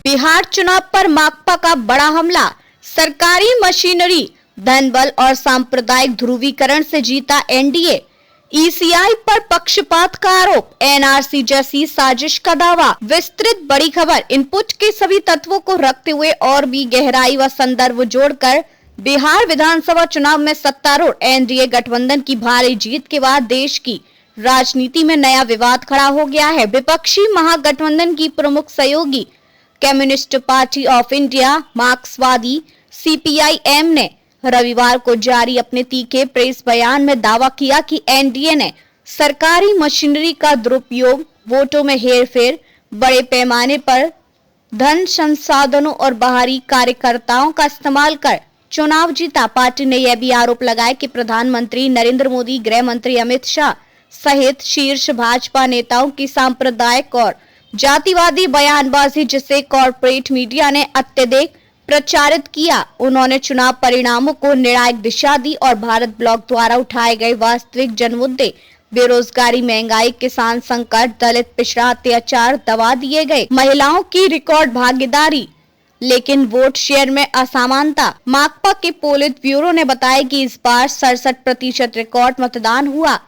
बिहार चुनाव पर माकपा का बड़ा हमला। सरकारी मशीनरी, धनबल और सांप्रदायिक ध्रुवीकरण से जीता एनडीए। ईसीआई पर पक्षपात का आरोप, एनआरसी जैसी साजिश का दावा। विस्तृत बड़ी खबर। इनपुट के सभी तत्वों को रखते हुए और भी गहराई व संदर्भ जोड़कर बिहार विधानसभा चुनाव में सत्तारूढ़ एनडीए गठबंधन की भारी जीत के बाद देश की राजनीति में नया विवाद खड़ा हो गया है। विपक्षी महागठबंधन की प्रमुख सहयोगी कम्युनिस्ट पार्टी ऑफ इंडिया मार्क्सवादी सीपीआईएम ने रविवार को जारी अपने तीखे प्रेस बयान में दावा किया कि एनडीए ने सरकारी मशीनरी का दुरुपयोग, वोटों में हेरफेर, बड़े पैमाने पर धन संसाधनों और बाहरी कार्यकर्ताओं का इस्तेमाल कर चुनाव जीता। पार्टी ने यह भी आरोप लगाया कि प्रधानमंत्री नरेंद्र मोदी, गृह मंत्री अमित शाह सहित शीर्ष भाजपा नेताओं की सांप्रदायिक और जातिवादी बयानबाजी, जिसे कॉर्पोरेट मीडिया ने अत्यधिक प्रचारित किया, उन्होंने चुनाव परिणामों को निर्णायक दिशा दी और भारत ब्लॉक द्वारा उठाए गए वास्तविक जन मुद्दे, बेरोजगारी, महंगाई, किसान संकट, दलित पिछड़ा अत्याचार दबा दिए गए। महिलाओं की रिकॉर्ड भागीदारी लेकिन वोट शेयर में असमानता। माकपा के पोलित ब्यूरो ने बताया कि इस बार 67% रिकॉर्ड मतदान हुआ,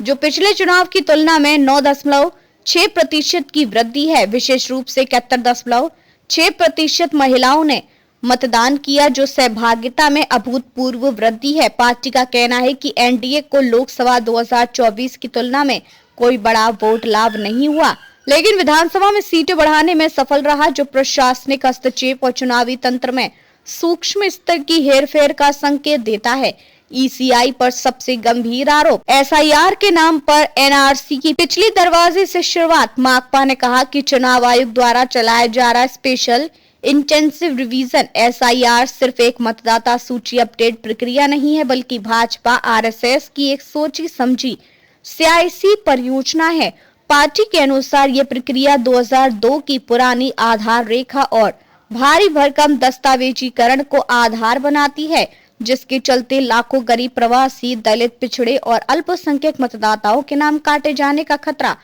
जो पिछले चुनाव की तुलना में 9.6% की वृद्धि है। विशेष रूप से 71.6% महिलाओं ने मतदान किया, जो सहभागिता में अभूतपूर्व वृद्धि है। पार्टी का कहना है कि एनडीए को लोकसभा 2024 की तुलना में कोई बड़ा वोट लाभ नहीं हुआ, लेकिन विधानसभा में सीटें बढ़ाने में सफल रहा, जो प्रशासनिक हस्तक्षेप और चुनावी तंत्र में सूक्ष्म स्तर की हेरफेर का संकेत देता है। ईसीआई पर सबसे गंभीर आरोप, एसआईआर के नाम पर एनआरसी की पिछले दरवाजे से शुरुआत। माकपा ने कहा कि चुनाव आयोग द्वारा चलाया जा रहा स्पेशल इंटेंसिव रिवीजन एसआईआर सिर्फ एक मतदाता सूची अपडेट प्रक्रिया नहीं है, बल्कि भाजपा आरएसएस की एक सोची समझी सियासी परियोजना है। पार्टी के अनुसार ये प्रक्रिया 2002 की पुरानी आधार रेखा और भारी भरकम दस्तावेजीकरण को आधार बनाती है, जिसके चलते लाखों गरीब, प्रवासी, दलित, पिछड़े और अल्पसंख्यक मतदाताओं के नाम काटे जाने का खतरा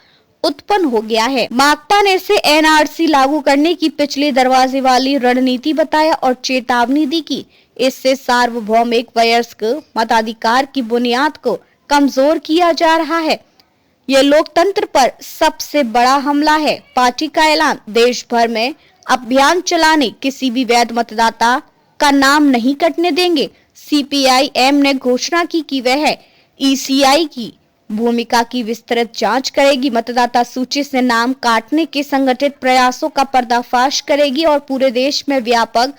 उत्पन्न हो गया है। माकपा ने इसे एनआरसी लागू करने की पिछले दरवाजे वाली रणनीति बताया और चेतावनी दी कि इससे सार्वभौमिक वयस्क मताधिकार की बुनियाद को कमजोर किया जा रहा है। यह लोकतंत्र पर सबसे बड़ा हमला है। पार्टी का ऐलान, देश भर में अभियान चलाने, किसी भी वैध मतदाता का नाम नहीं कटने देंगे। सीपीआईएम ने घोषणा की कि वह ईसीआई की भूमिका की विस्तृत जांच करेगी, मतदाता सूची से नाम काटने के संगठित प्रयासों का पर्दाफाश करेगी और पूरे देश में व्यापक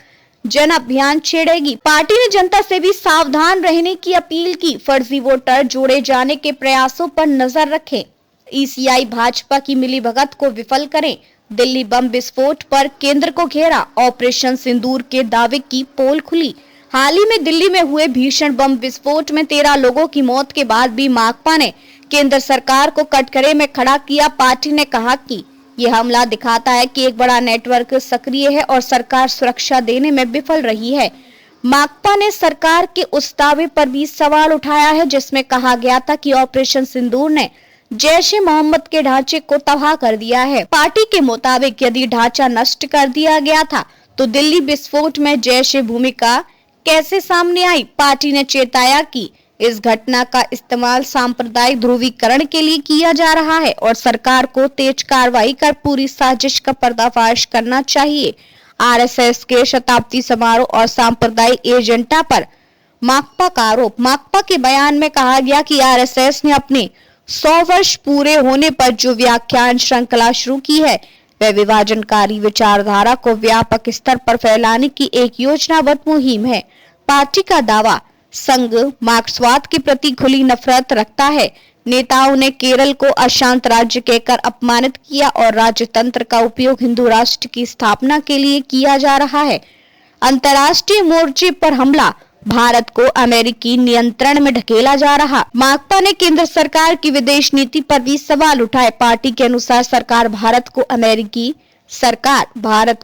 जन अभियान छेड़ेगी। पार्टी ने जनता से भी सावधान रहने की अपील की, फर्जी वोटर जोड़े जाने के प्रयासों पर नजर रखें, ईसीआई भाजपा की मिलीभगत को विफल करें। दिल्ली बम विस्फोट पर केंद्र को घेरा, ऑपरेशन सिंदूर के दावे की पोल खुली। हाल ही में दिल्ली में हुए भीषण बम विस्फोट में 13 लोगों की मौत के बाद भी माकपा ने केंद्र सरकार को कटघरे में खड़ा किया। पार्टी ने कहा कि यह हमला दिखाता है कि एक बड़ा नेटवर्क सक्रिय है और सरकार सुरक्षा देने में विफल रही है। माकपा ने सरकार के उस दावे पर भी सवाल उठाया है, जिसमें कहा गया था कि ऑपरेशन सिंदूर ने जैश-ए-मोहम्मद के ढांचे को तबाह कर दिया है। पार्टी के मुताबिक यदि ढांचा नष्ट कर दिया गया था, तो दिल्ली विस्फोट में जैश भूमिका कैसे सामने आई। पार्टी ने चेताया कि इस घटना का इस्तेमाल सांप्रदायिक ध्रुवीकरण के लिए किया जा रहा है और सरकार को तेज कार्रवाई कर पूरी साजिश का पर्दाफाश करना चाहिए। आरएसएस के शताब्दी समारोह और सांप्रदायिक एजेंडा पर माकपा का आरोप। माकपा के बयान में कहा गया कि आरएसएस ने अपने 100 वर्ष पूरे होने पर जो व्याख्यान श्रृंखला शुरू की है, वह विभाजनकारी विचारधारा को व्यापक स्तर पर फैलाने की एक योजनाबद्ध मुहिम है। पार्टी का दावा, संघ मार्क्सवाद के प्रति खुली नफरत रखता है। नेताओं ने केरल को अशांत राज्य कहकर अपमानित किया और राज्यतंत्र का उपयोग हिंदू राष्ट्र की स्थापना के लिए किया जा रहा है। अंतर्राष्ट्रीय मोर्चे पर हमला, भारत को अमेरिकी नियंत्रण में ढकेला जा रहा। माकपा ने केंद्र सरकार की विदेश नीति पर भी सवाल उठाए। पार्टी के अनुसार सरकार भारत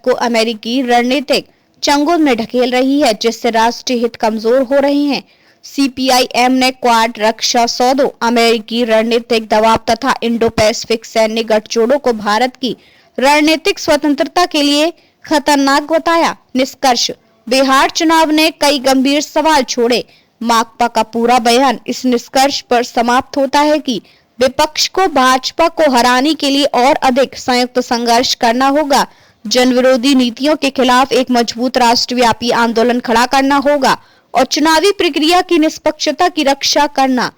को अमेरिकी रणनीतिक चंगुल में ढकेल रही है, जिससे राष्ट्रीय हित कमजोर हो रहे हैं। सीपीआईएम ने क्वाड रक्षा सौदों, अमेरिकी रणनीतिक दबाव तथा इंडो पैसिफिक सैन्य गठजोड़ों को भारत की रणनीतिक स्वतंत्रता के लिए खतरनाक बताया। निष्कर्ष, बिहार चुनाव ने कई गंभीर सवाल छोड़े। माकपा का पूरा बयान इस निष्कर्ष पर समाप्त होता है कि विपक्ष को भाजपा को हराने के लिए और अधिक संयुक्त संघर्ष करना होगा। जन विरोधी नीतियों के खिलाफ एक मजबूत राष्ट्रव्यापी आंदोलन खड़ा करना होगा और चुनावी प्रक्रिया की निष्पक्षता की रक्षा करना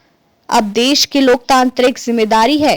अब देश की लोकतांत्रिक जिम्मेदारी है।